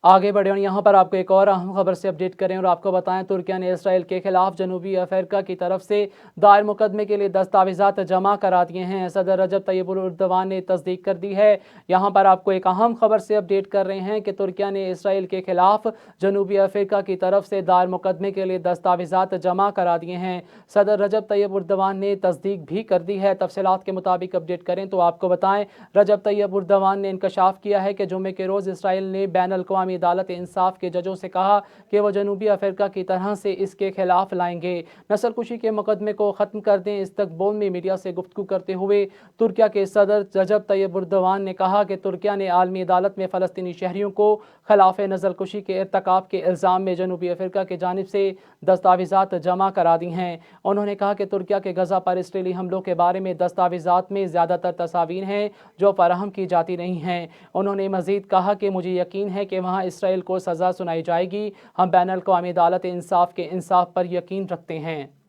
आगे बढ़े और यहाँ पर आपको एक और अहम खबर से अपडेट करें और आपको बताएं, तुर्की ने इसराइल के खिलाफ जनूबी अफ्रीका की तरफ से दायर मुकदमे के लिए दस्तावेजात जमा करा दिए हैं। सदर रजब तैयब एर्दोगान ने तस्दीक कर दी है। यहाँ पर आपको एक अहम खबर से अपडेट कर रहे हैं कि तुर्की ने इसराइल के खिलाफ जनूबी अफ्रीका की तरफ से दायर मुकदमे के लिए दस्तावेजात जमा करा दिए हैं। सदर रजब तैयब एर्दोगान ने तस्दीक भी कर दी है। तफसीलात के मुताबिक अपडेट करें तो आपको बताएं, रजब तैयब एर्दोगान ने इंकशाफ किया है कि जुम्मे के रोज़ इसराइल ने बैन अल-अक़वामी अदालत इंसाफ के जजों से कहा कि वो जनूबी अफ्रीका की तरह से इसके खिलाफ लाएंगे। नस्ल कुशी के मुकदमे को ख़त्म कर दें। इस्तकबाल में मीडिया से गुफ्तगू करते हुए तुर्की के सदर रजब तैयब एर्दोगान ने कहा कि तुर्की ने आलमी अदालत में फ़लस्तीनी शहरियों को खिलाफ नस्ल कुशी के इर्तिकाब के इल्ज़ाम में जनूबी अफ्रीका की जानिब से दस्तावेजात जमा करा दी हैं। उन्होंने कहा कि तुर्की के गज़ा पर इसराइली हमलों के बारे में दस्तावेजात में ज़्यादातर तस्वीरें हैं जो फराहम की जाती नहीं हैं। उन्होंने मज़ीद कहा कि मुझे यकीन है कि वहाँ इसराइल को सज़ा सुनाई जाएगी। हम बैन अल-अक़वामी अदालत इंसाफ के इंसाफ पर यकीन रखते हैं।